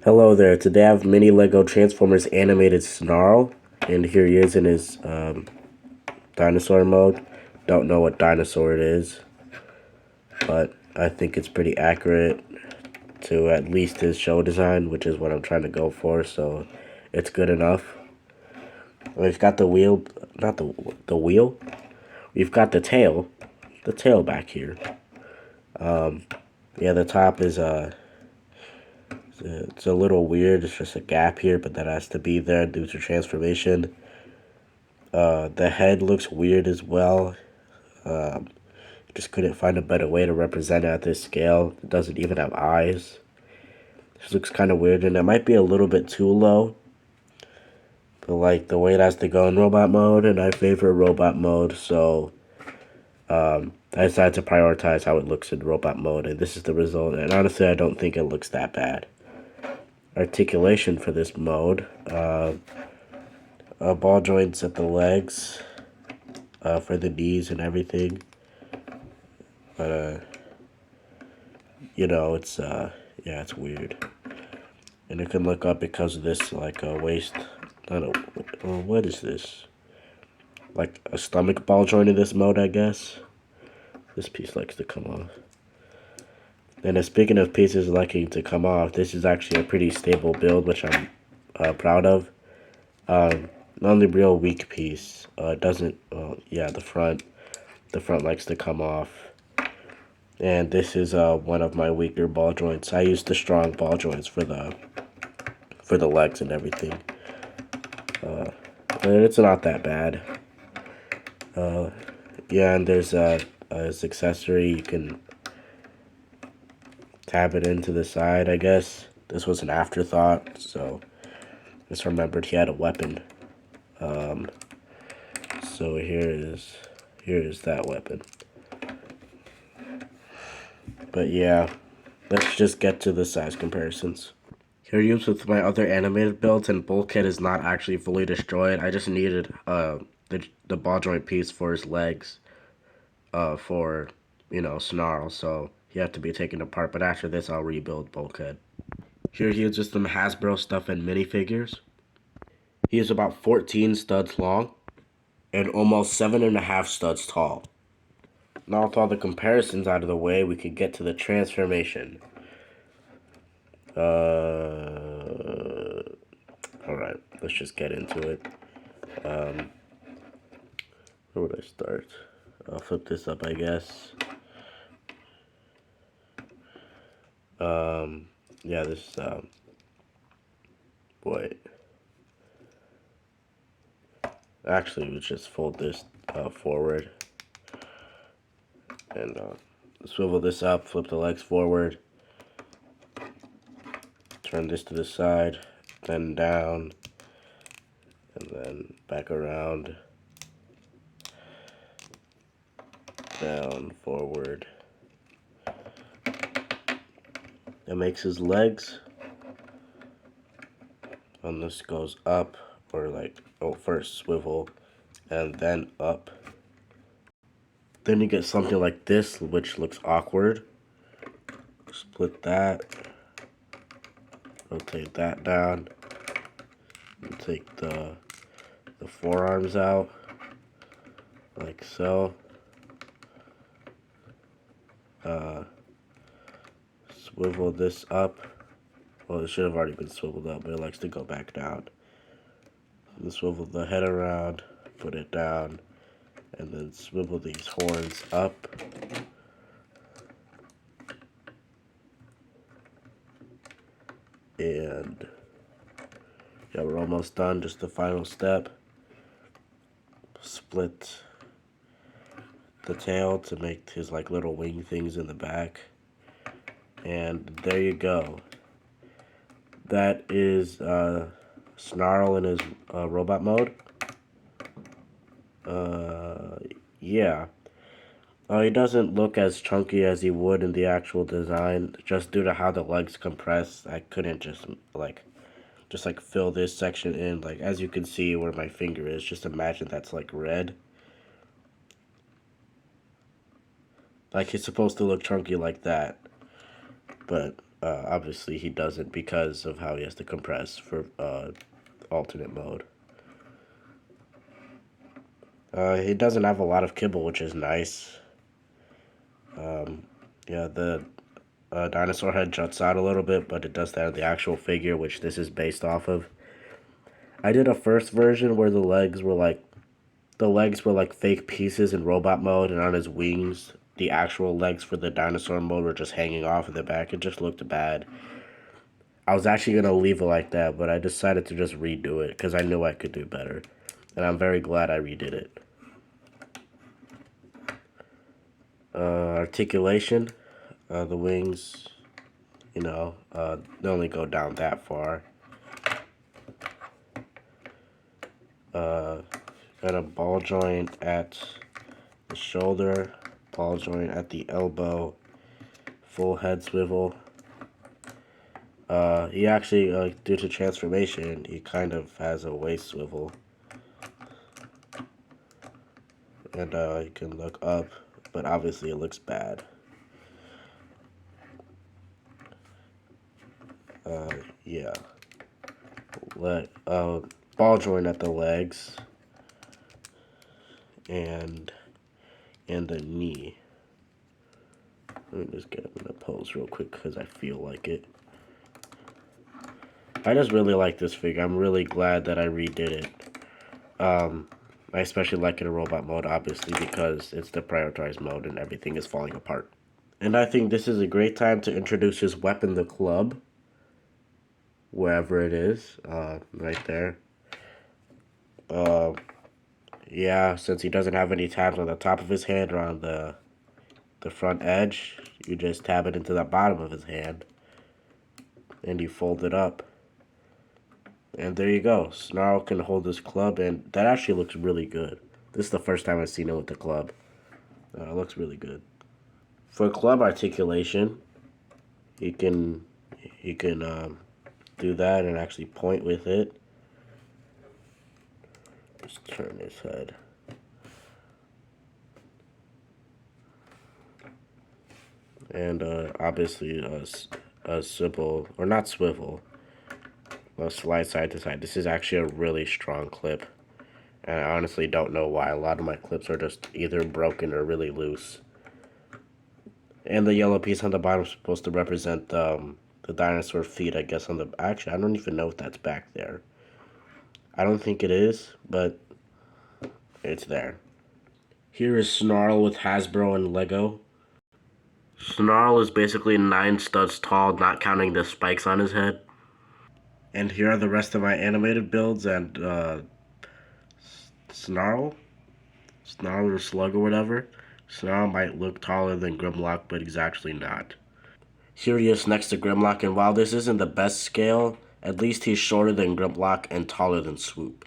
Hello there. Today I have mini Lego Transformers animated Snarl, and here he is in his dinosaur mode. Don't know what dinosaur it is, but I think it's pretty accurate to at least his show design, which is what I'm trying to go for, so it's good enough. We've got the wheel, not the wheel. We've got the tail back here. Yeah, the top is it's a little weird. It's just a gap here, but that has to be there due to transformation. The head looks weird as well. Just couldn't find a better way to represent it at this scale. It doesn't even have eyes. This looks kind of weird, and it might be a little bit too low. But like the way it has to go in robot mode, and I favor robot mode, so I decided to prioritize how it looks in robot mode, and this is the result. And honestly, I don't think it looks that bad. Articulation for this mode, ball joints at the legs, for the knees and everything. But it's yeah, it's weird. And it can look up because of this like a waist. I don't know, what is this? Like a stomach ball joint in this mode, I guess. This piece likes to come off. And speaking of pieces liking to come off, this is actually a pretty stable build, which I'm proud of. The only real weak piece doesn't. Yeah, the front likes to come off. And this is one of my weaker ball joints. I use the strong ball joints for the legs and everything. But it's not that bad. Yeah, and there's this accessory. You can tab it into the side, I guess. This was an afterthought, so just remembered he had a weapon. So here is that weapon. But yeah, let's just get to the size comparisons. Here used with my other animated builds, and Bulkhead is not actually fully destroyed. I just needed the ball joint piece for his legs, for Snarl, so he had to be taken apart. But after this, I'll rebuild Bulkhead. Here he is with some Hasbro stuff and minifigures. He is about 14 studs long and almost 7.5 studs tall. Now with all the comparisons out of the way, we can get to the transformation. Alright, let's just get into it. Where would I start? I'll flip this up, I guess. Yeah, this, wait. Actually, let's just fold this forward. And swivel this up, flip the legs forward. Turn this to the side, then down, and then back around. Down, forward. That makes his legs. And this goes up, or like, first swivel, and then up. Then you get something like this, which looks awkward. Split that. Rotate that down. And take the forearms out, like so. Swivel this up. Well, it should have already been swiveled up, but it likes to go back down. And swivel the head around, put it down, and then swivel these horns up. And yeah, we're almost done. Just the final step. Split the tail to make his like little wing things in the back. And there you go. That is Snarl in his robot mode. Yeah. He doesn't look as chunky as he would in the actual design, just due to how the legs compress. I couldn't just like fill this section in. Like as you can see where my finger is, just imagine that's like red. Like he's supposed to look chunky like that, but Obviously, he doesn't because of how he has to compress for alternate mode. He doesn't have a lot of kibble, which is nice. Yeah, the dinosaur head juts out a little bit, but it does that in the actual figure, which this is based off of. I did a first version where the legs were like fake pieces in robot mode, and on his wings, the actual legs for the dinosaur mode were just hanging off in the back. It just looked bad. I was actually gonna leave it like that, but I decided to just redo it because I knew I could do better, and I'm very glad I redid it. Articulation, the wings, they only go down that far. Got a ball joint at the shoulder, ball joint at the elbow, full head swivel. He actually, due to transformation, he kind of has a waist swivel. And you can look up, but obviously it looks bad. Yeah. Ball joint at the legs and the knee. Let me just get him in a pose real quick because I feel like it. I just really like this figure. I'm really glad that I redid it. I especially like it in robot mode, obviously, because it's the prioritized mode and everything is falling apart. And I think this is a great time to introduce his weapon, the club. Wherever it is, right there. Yeah, since he doesn't have any tabs on the top of his hand or on the front edge, you just tab it into the bottom of his hand. And you fold it up. And there you go. Snarl can hold this club, and that actually looks really good. This is the first time I've seen it with the club. It looks really good. For club articulation, he can do that and actually point with it. Just turn his head. And obviously a swivel, or not swivel, a slide side to side. This is actually a really strong clip. And I honestly don't know why. A lot of my clips are just either broken or really loose. And the yellow piece on the bottom is supposed to represent the dinosaur feet, I guess, on the... Actually, I don't even know if that's back there. I don't think it is, but it's there. Here is Snarl with Hasbro and Lego. Snarl is basically 9 studs tall, not counting the spikes on his head. And here are the rest of my animated builds, and Snarl or Slug or whatever. Snarl might look taller than Grimlock, but he's actually not. Here he is next to Grimlock, and while this isn't the best scale, at least he's shorter than Grimlock and taller than Swoop.